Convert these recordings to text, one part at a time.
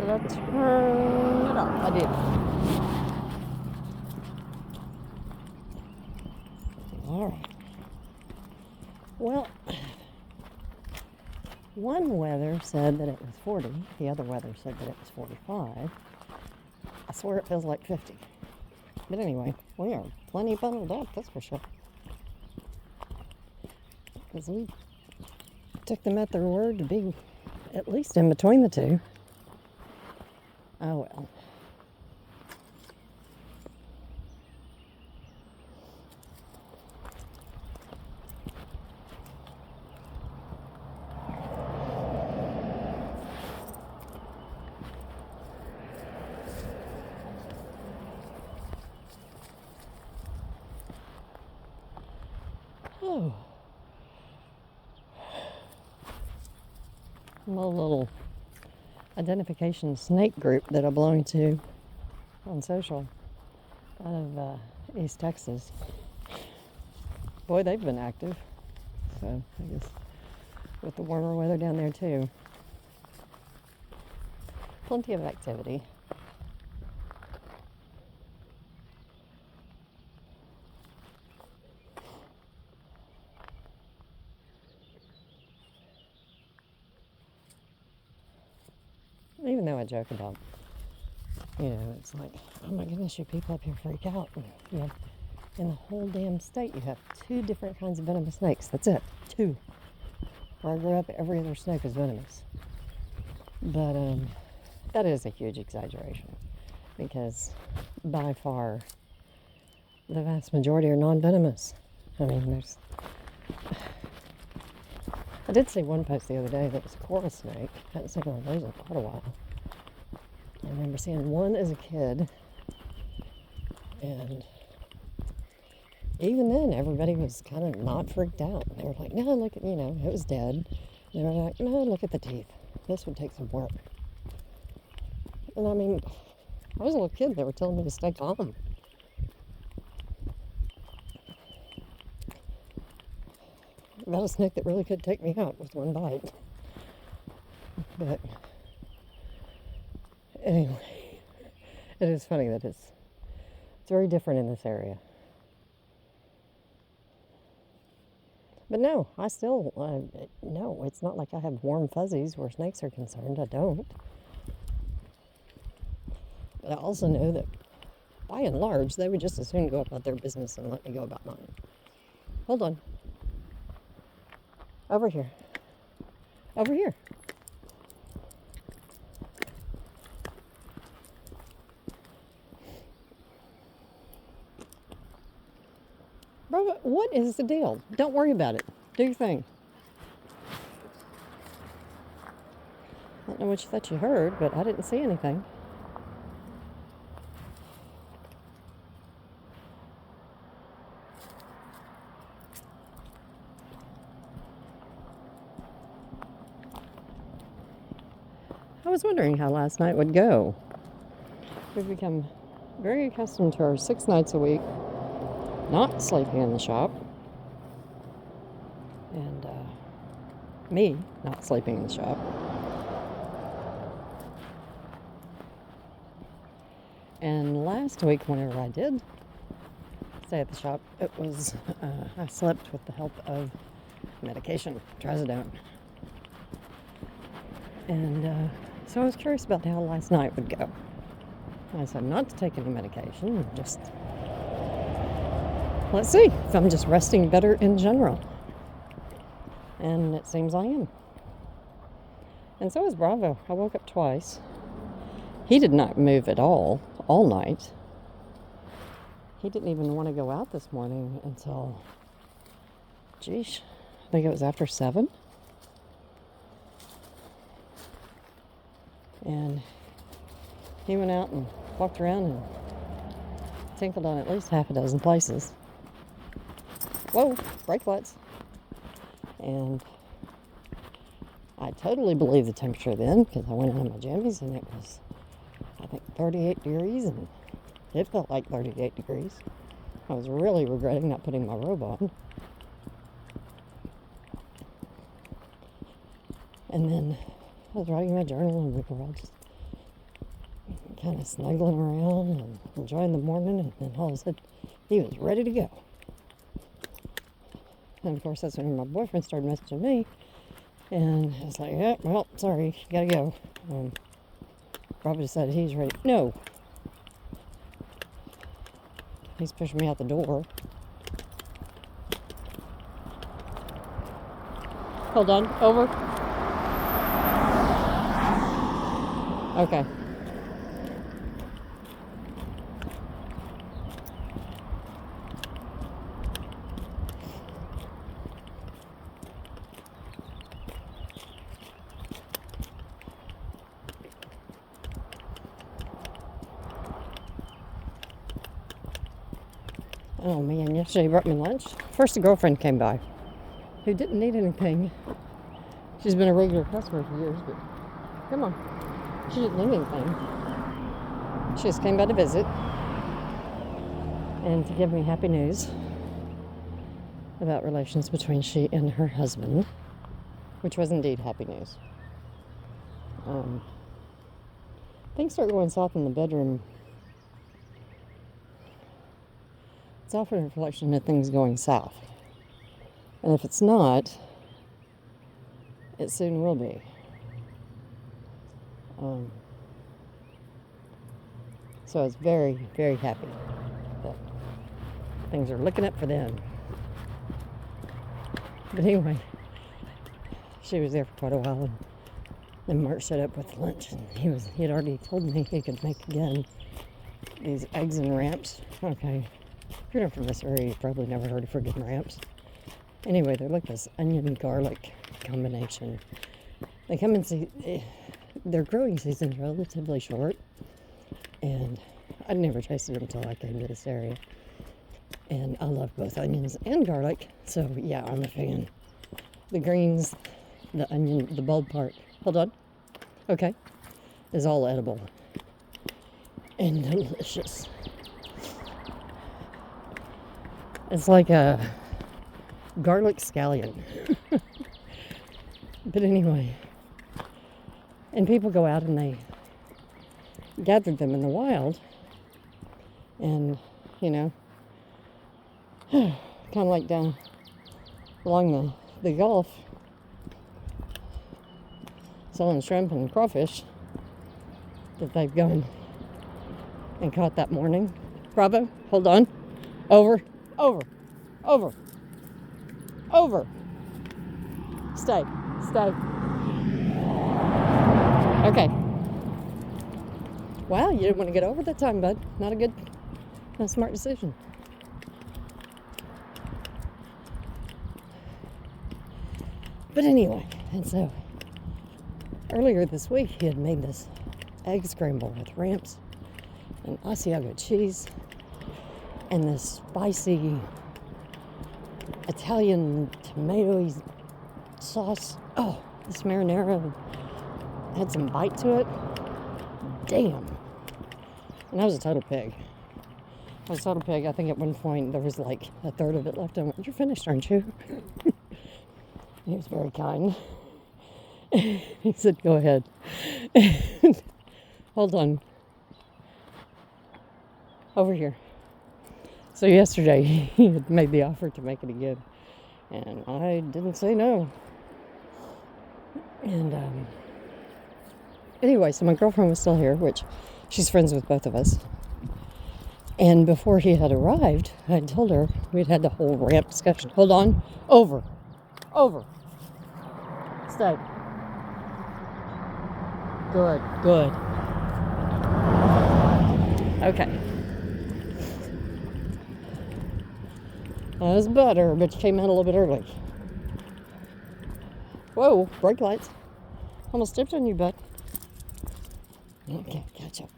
Did I turn it off? I did. All right. Well, one weather said that it was 40. The other weather said that it was 45. I swear it feels like 50. But anyway, we are plenty bundled up, that's for sure. Because we took them at their word to be at least in between the two. Oh well. Oh. A little identification snake group that I belong to on social out of East Texas. Boy, they've been active. So I guess with the warmer weather down there too. Plenty of activity. Even though I joke about, it's like, oh my goodness, you people up here freak out. And you have, in the whole damn state, you have 2 different kinds of venomous snakes. That's it. 2. Where I grew up, every other snake is venomous. But that is a huge exaggeration because by far the vast majority are non-venomous. I mean, I did see one post the other day that was a coral snake. I hadn't seen one of those in quite a while. I remember seeing one as a kid, and even then everybody was kind of not freaked out. They were like, no, look at, it was dead. They were like, no, look at the teeth. This would take some work. And I mean, I was a little kid. They were telling me to stay calm. About a snake that really could take me out with one bite. But anyway, it is funny that it's very different in this area. But no, I still, no, it's not like I have warm fuzzies where snakes are concerned. I don't. But I also know that by and large, they would just as soon go about their business and let me go about mine. Hold on. Over here. Over here. Bro, what is the deal? Don't worry about it. Do your thing. I don't know what you thought you heard, but I didn't see anything. I was wondering how last night would go. We've become very accustomed to our 6 nights a week not sleeping in the shop. And me not sleeping in the shop. And last week, whenever I did stay at the shop, it was, I slept with the help of medication, trazodone. And so I was curious about how last night would go. I said not to take any medication, just let's see if I'm just resting better in general. And it seems I am. And so is Bravo. I woke up twice. He did not move at all night. He didn't even want to go out this morning until, I think it was after 7. And he went out and walked around and tinkled on at least half a dozen places. Whoa, brake lights. And I totally believe the temperature then because I went in my jammies and it was, I think, 38 degrees and it felt like 38 degrees. I was really regretting not putting my robe on. And then I was writing my journal and we were all just kind of snuggling around and enjoying the morning, and then all of a sudden he was ready to go. And of course, that's when my boyfriend started messaging me, and I was like, yeah, well, sorry, gotta go. Robert decided he's ready. No. He's pushing me out the door. Hold on, over. Okay. Oh man, yesterday he brought me lunch. First, a girlfriend came by who didn't need anything. She's been a regular customer for years, but come on. She didn't need anything. She just came by to visit and to give me happy news about relations between she and her husband, which was indeed happy news. Things start going south in the bedroom. It's often a reflection of things going south. And if it's not, it soon will be. So I was very, very happy that things are looking up for them. But anyway, she was there for quite a while, and then Mark showed up with lunch, and he had already told me he could make again these eggs and ramps. Okay, if you're not from this area, you've probably never heard of friggin' ramps. Anyway, they're like this onion garlic combination. They come in their growing season's relatively short, and I'd never tasted them until I came to this area. And I love both onions and garlic, so yeah, I'm a fan. The greens, the onion, the bulb part, hold on, okay, is all edible and delicious. It's like a garlic scallion. But anyway, and people go out and they gather them in the wild, and kind of like down along the Gulf, selling shrimp and crawfish that they've gone and caught that morning. Bravo, hold on. Over. Stay. Okay. Wow, you didn't want to get over that time, bud. Not a smart decision. But anyway, and so earlier this week he had made this egg scramble with ramps and Asiago cheese and this spicy Italian tomatoey sauce. Oh, this marinara had some bite to it. Damn. And I was a total pig. I think at one point there was like a third of it left. I went, you're finished, aren't you? He was very kind. He said, go ahead. Hold on. Over here. So yesterday he had made the offer to make it again, and I didn't say no. And anyway, so my girlfriend was still here, which she's friends with both of us. And before he had arrived, I told her we'd had the whole ramp discussion. Hold on. Over. Stay. Good. Okay. That was better, but you came out a little bit early. Whoa, brake lights. Almost stepped on you, bud. Okay, catch up.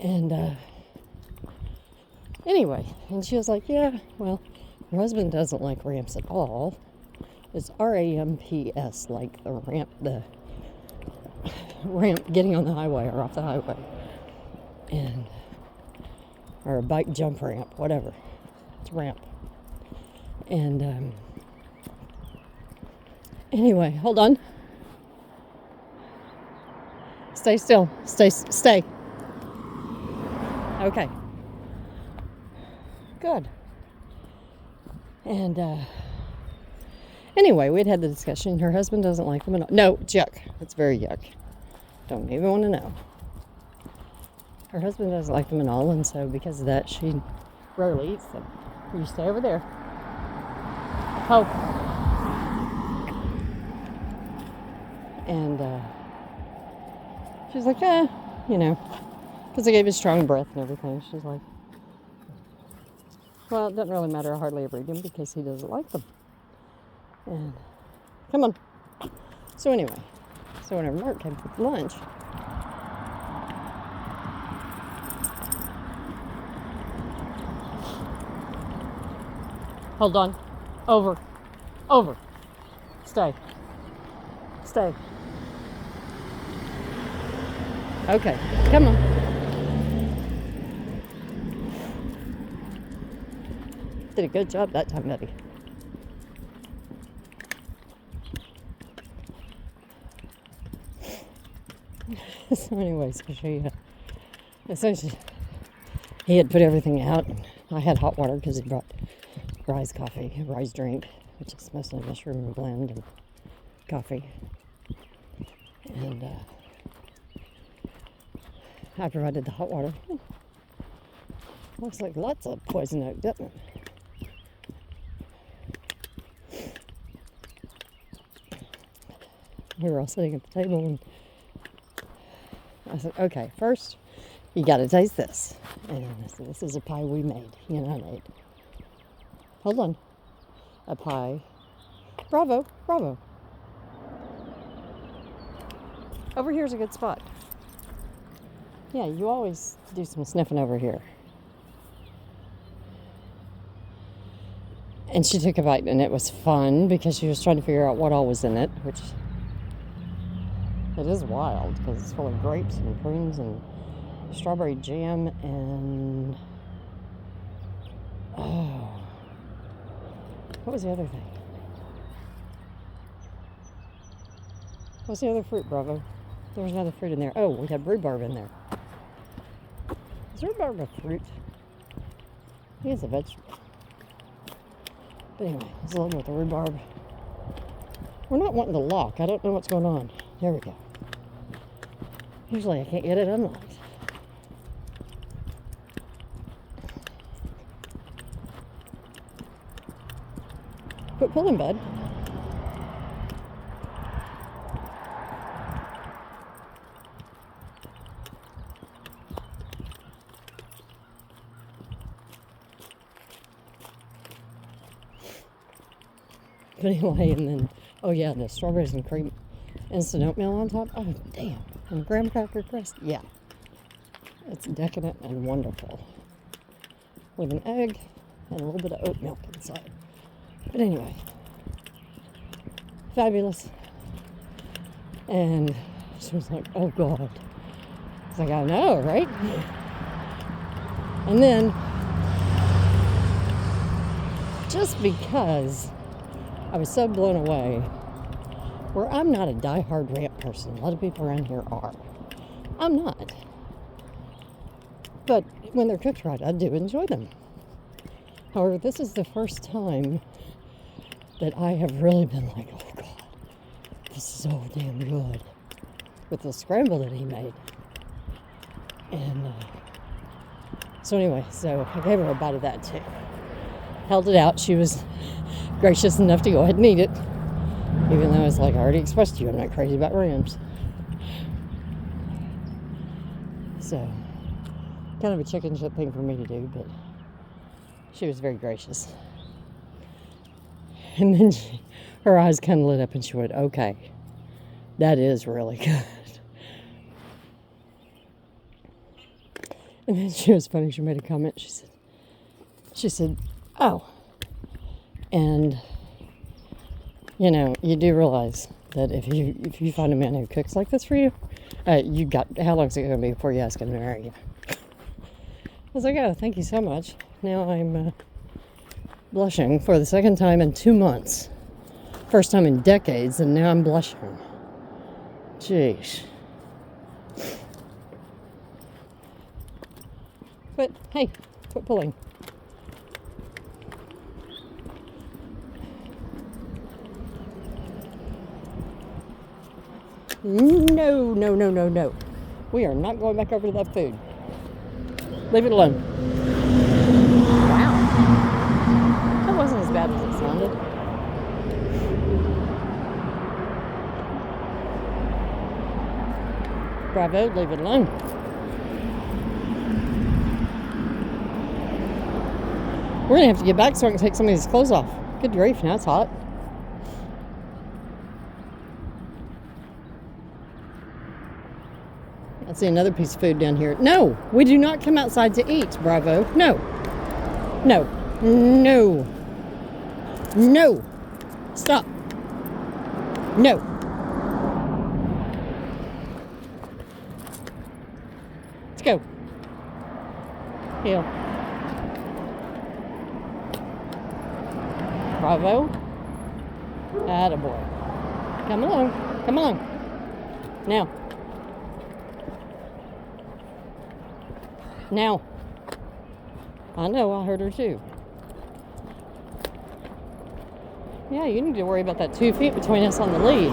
And anyway, and she was like, yeah, well, her husband doesn't like ramps at all. It's RAMPS, like the ramp getting on the highway or off the highway. Or a bike jump ramp, whatever. It's ramp. And anyway, hold on. Stay still. Stay. Okay. Good. And anyway, we'd had the discussion. Her husband doesn't like them at all. No, it's yuck. It's very yuck. Don't even want to know. Her husband doesn't like them at all, and so because of that, she rarely eats them. You stay over there. Oh. And she's like, because I gave a strong breath and everything. She's like, well, it doesn't really matter. I hardly ever eat them because he doesn't like them. And come on. So anyway, whenever Mark came for lunch, hold on. Over. Stay. Okay, come on. Did a good job that time, buddy. So anyways, he had put everything out. And I had hot water because he brought Rise coffee, Rise drink, which is mostly mushroom blend and coffee. And I provided the hot water. Looks like lots of poison oak, doesn't it? We were all sitting at the table, and I said, okay, first, you got to taste this. And I said, this is a pie we made. You and I made. Hold on. A pie. Bravo. Over here's a good spot. Yeah, you always do some sniffing over here. And she took a bite, and it was fun because she was trying to figure out what all was in it, which it is wild because it's full of grapes and prunes and strawberry jam and what was the other thing? What's the other fruit, Bravo? There was another fruit in there. Oh, we had rhubarb in there. Is rhubarb a fruit? I think it's a vegetable. But anyway, let's look with the rhubarb. We're not wanting to lock. I don't know what's going on. There we go. Usually I can't get it unlocked. Quit pulling, bud. But anyway, and then, oh yeah, the strawberries and cream instant oatmeal on top. Oh, damn. And graham cracker crust. Yeah. It's decadent and wonderful. With an egg and a little bit of oat milk inside. But anyway, fabulous. And she was like, oh God. I was like, I know, right? And then, just because I was so blown away, where I'm not a diehard ramp person. A lot of people around here are. I'm not. But when they're cooked right, I do enjoy them. However, this is the first time that I have really been like, oh God, this is so damn good. With the scramble that he made. And so anyway, so I gave her a bite of that too. Held it out. She was gracious enough to go ahead and eat it. Even though it's like I already expressed to you, I'm not crazy about rams. So, kind of a chicken shit thing for me to do, but she was very gracious. And then her eyes kind of lit up and she went, okay, that is really good. And then she was funny, she made a comment, she said, oh, and you know, you do realize that if you find a man who cooks like this for you, how long is it going to be before you ask him to marry you? I was like, oh, thank you so much. Now I'm blushing for the second time in 2 months. First time in decades, and now I'm blushing. Jeez. Quit. Hey, quit pulling. No, no, no, no, no. We are not going back over to that food. Leave it alone. Wow. That wasn't as bad as it sounded. Bravo, leave it alone. We're going to have to get back so I can take some of these clothes off. Good grief, now it's hot. I see another piece of food down here. No, we do not come outside to eat, Bravo. No. No. No. No. Stop. No. Let's go. Heel. Bravo. Attaboy. Come along. Come along. Now. Now. I know, I heard her too. Yeah, you need to worry about that 2 feet between us on the lead.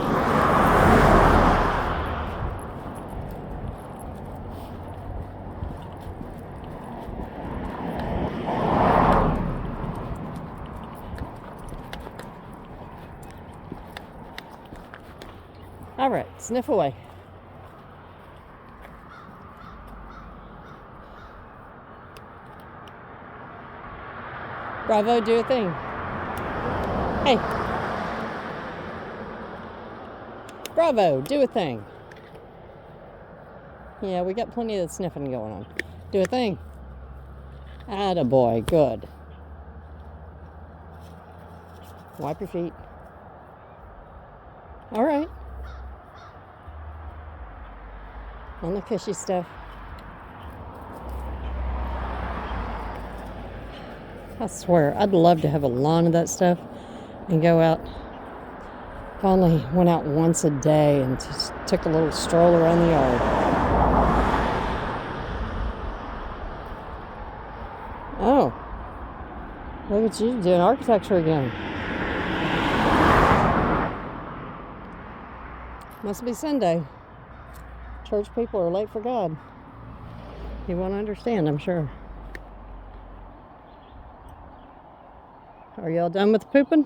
All right, sniff away. Bravo, do a thing. Hey. Bravo, do a thing. Yeah, we got plenty of sniffing going on. Do a thing. Attaboy, good. Wipe your feet. All right. On the cushy stuff. I swear, I'd love to have a lawn of that stuff and go out. If I only went out once a day and just took a little stroll around the yard. Oh, look at you doing architecture again. Must be Sunday. Church people are late for God. You won't understand, I'm sure. Are y'all done with pooping?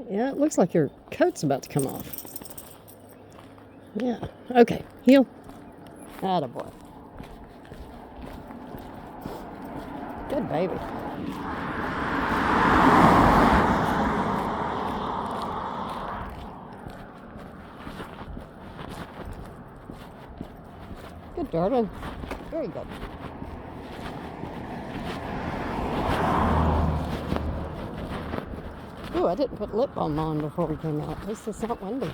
Yeah, it looks like your coat's about to come off. Yeah. Okay, heel. Attaboy. Good baby. Good darling. Very good. Ooh, I didn't put lip balm on before we came out. At least it's not windy.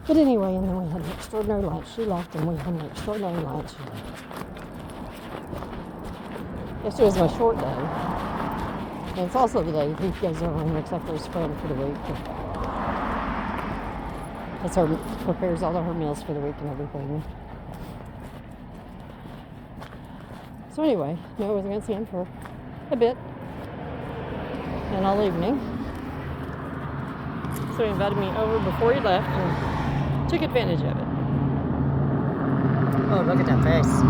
But anyway, and then we had an extraordinary lunch. She left and we had an extraordinary lunch. Yesterday was my short day. And it's also the day he goes over and looks after his friend for the week. It's her, prepares all of her meals for the week and everything. So anyway, no, I wasn't going to see him for a bit. And all evening. So he invited me over before he left and took advantage of it. Oh, look at that face.